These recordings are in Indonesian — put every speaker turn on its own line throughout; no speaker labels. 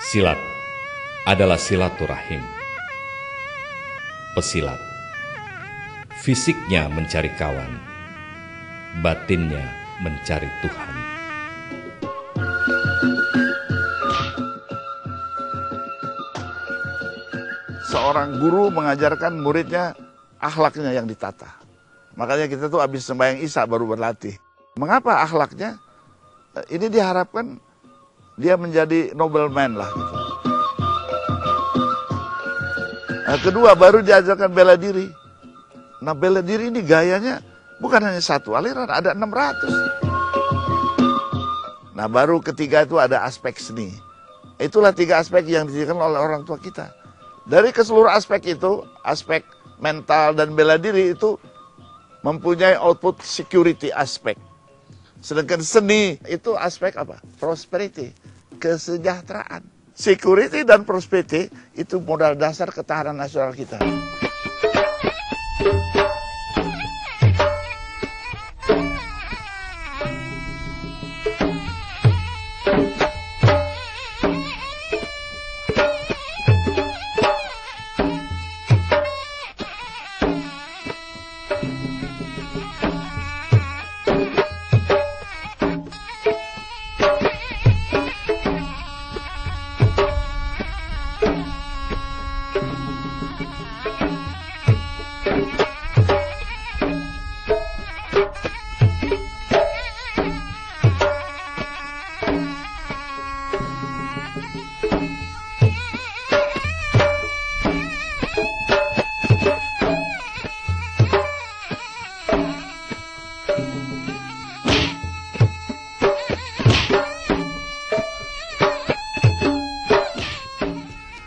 Silat adalah silaturahim. Pesilat, fisiknya mencari kawan, batinnya mencari Tuhan.
Seorang guru mengajarkan muridnya akhlaknya yang ditata. Makanya kita tuh habis sembahyang Isya baru berlatih. Mengapa akhlaknya? Ini diharapkan dia menjadi nobleman lah gitu. Nah, kedua baru diajarkan bela diri. Nah, bela diri ini gayanya bukan hanya satu aliran, ada 600. Nah, baru ketiga itu ada aspek seni. Itulah 3 aspek yang disediakan oleh orang tua kita. Dari keseluruh aspek itu, aspek mental dan bela diri itu mempunyai output security aspek. Sedangkan seni itu aspek apa? Prosperity, kesejahteraan. Security dan prosperity itu modal dasar ketahanan nasional kita.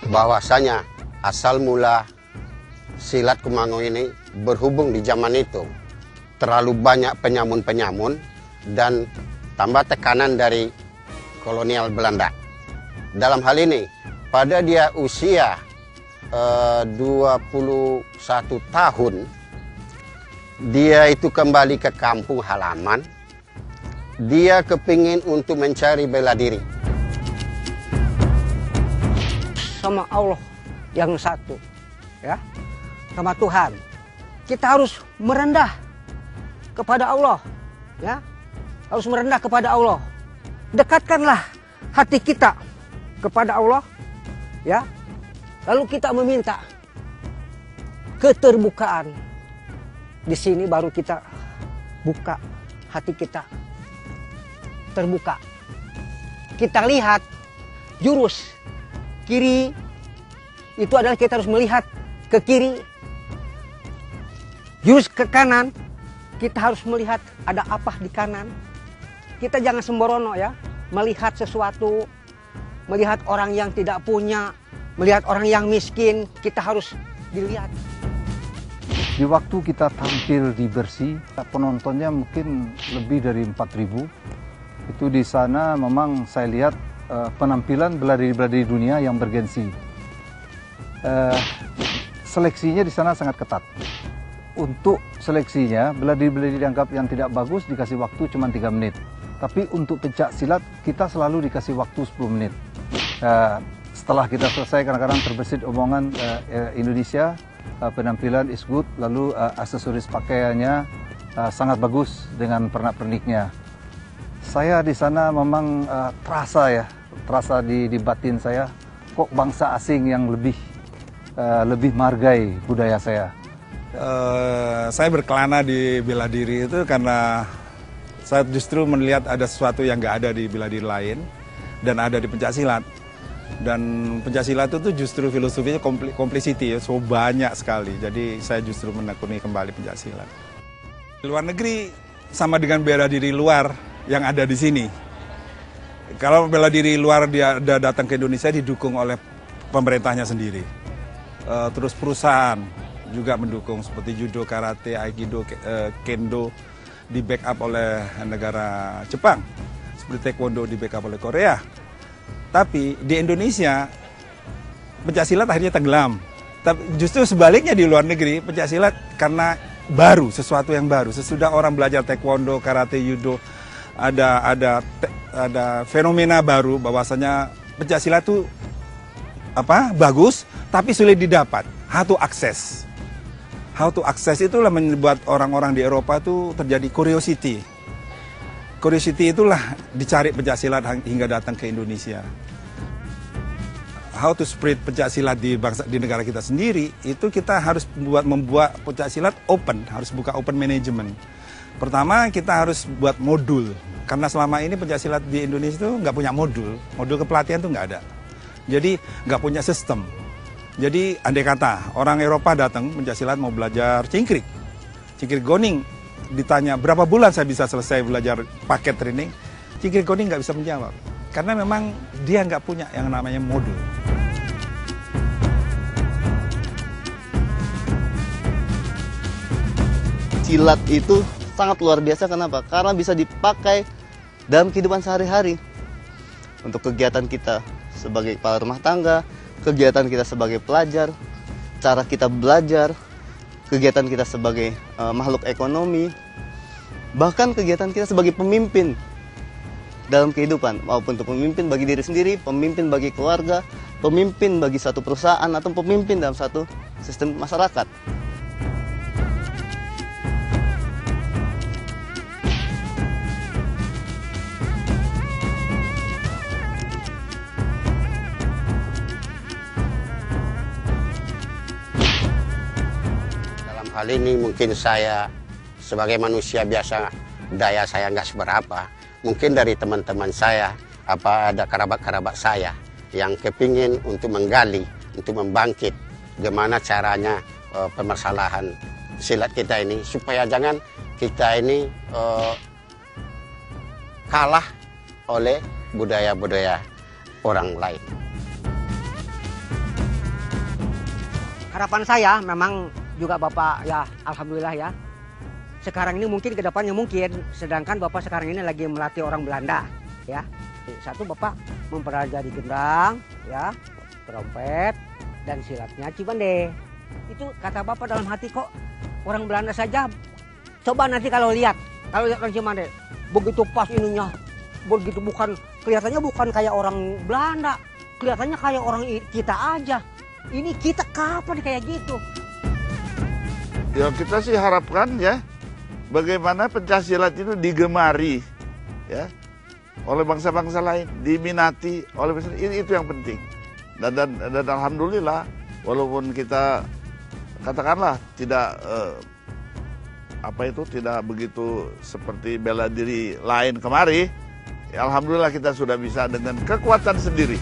Bahwasanya asal mula silat Kumango ini berhubung di zaman itu terlalu banyak penyamun-penyamun dan tambah tekanan dari kolonial Belanda. Dalam hal ini pada dia usia 21 tahun dia itu kembali ke kampung halaman. Dia kepingin untuk mencari bela diri
sama Allah yang satu, ya, sama Tuhan. Kita harus merendah kepada Allah, ya, harus merendah kepada Allah. Dekatkanlah hati kita kepada Allah, ya. Lalu kita meminta keterbukaan. Di sini baru kita buka hati kita, terbuka. Kita lihat jurus kiri itu adalah kita harus melihat ke kiri. Jurus ke kanan kita harus melihat ada apa di kanan. Kita jangan sembrono, ya, melihat sesuatu, melihat orang yang tidak punya, melihat orang yang miskin, kita harus dilihat.
Di waktu kita tampil di Bersih, penontonnya mungkin lebih dari 4.000. Itu di sana memang saya lihat penampilan bela diri dunia yang bergensi. Seleksinya di sana sangat ketat. Untuk seleksinya, bela diri dianggap yang tidak bagus dikasih waktu cuma 3 menit. Tapi untuk pencak silat kita selalu dikasih waktu 10 menit. Setelah kita selesai kadang-kadang terbesit omongan Indonesia, penampilan is good, lalu aksesoris pakaiannya sangat bagus dengan pernak-perniknya. Saya di sana memang terasa di batin saya, kok bangsa asing yang lebih menghargai budaya saya.
Saya berkelana di bela diri itu karena saya justru melihat ada sesuatu yang nggak ada di bela diri lain dan ada di pencaksilat. Dan pencaksilat itu justru filosofinya complicity, ya, so banyak sekali. Jadi saya justru menekuni kembali pencaksilat. Di luar negeri sama dengan bela diri luar yang ada di sini. Kalau bela diri luar dia datang ke Indonesia didukung oleh pemerintahnya sendiri. Terus perusahaan juga mendukung seperti judo, karate, aikido, kendo di backup oleh negara Jepang. Seperti taekwondo di backup oleh Korea. Tapi di Indonesia pencaksilat akhirnya tenggelam. Tapi justru sebaliknya di luar negeri pencaksilat karena baru, sesuatu yang baru. Sesudah orang belajar taekwondo, karate, judo, ada fenomena baru bahwasanya pencaksilat itu bagus, tapi sulit didapat. How to access. How to access itulah membuat orang-orang di Eropa itu terjadi curiosity. Curiosity itulah dicari pencaksilat hingga datang ke Indonesia. How to spread pencaksilat di negara kita sendiri, itu kita harus membuat pencaksilat open, harus buka open management. Pertama kita harus buat modul, karena selama ini pencaksilat di Indonesia itu nggak punya modul kepelatihan itu nggak ada. Jadi nggak punya sistem. Jadi andai kata orang Eropa datang pencaksilat mau belajar cingkrik goning, ditanya berapa bulan saya bisa selesai belajar paket training, cingkrik goning nggak bisa menjawab. Karena memang dia nggak punya yang namanya modul.
Silat itu sangat luar biasa, kenapa? Karena bisa dipakai dalam kehidupan sehari-hari. Untuk kegiatan kita sebagai kepala rumah tangga, kegiatan kita sebagai pelajar, cara kita belajar, kegiatan kita sebagai makhluk ekonomi, bahkan kegiatan kita sebagai pemimpin dalam kehidupan, maupun untuk pemimpin bagi diri sendiri, pemimpin bagi keluarga, pemimpin bagi satu perusahaan, atau pemimpin dalam satu sistem masyarakat.
Hal ini mungkin saya sebagai manusia biasa, daya saya nggak seberapa. Mungkin dari teman-teman saya, ada kerabat-kerabat saya yang kepingin untuk menggali, untuk membangkit gimana caranya permasalahan silat kita ini, supaya jangan kita ini kalah oleh budaya-budaya orang lain.
Harapan saya memang juga Bapak ya alhamdulillah ya. Sekarang ini mungkin kedepannya mungkin, sedangkan Bapak sekarang ini lagi melatih orang Belanda ya. Satu Bapak mempelajari gendang ya, trompet dan silatnya Cibande. Itu kata Bapak dalam hati, kok orang Belanda saja. Coba nanti kalau lihat orang Cibande begitu pas ininya, begitu kelihatannya bukan kayak orang Belanda, kelihatannya kayak orang kita aja. Ini kita kapan kayak gitu?
Ya kita sih harapkan ya, bagaimana pencaksilat itu digemari ya oleh bangsa-bangsa lain, diminati oleh bangsa lain, itu yang penting. Dan alhamdulillah, walaupun kita katakanlah tidak tidak begitu seperti bela diri lain kemari, ya alhamdulillah kita sudah bisa dengan kekuatan sendiri.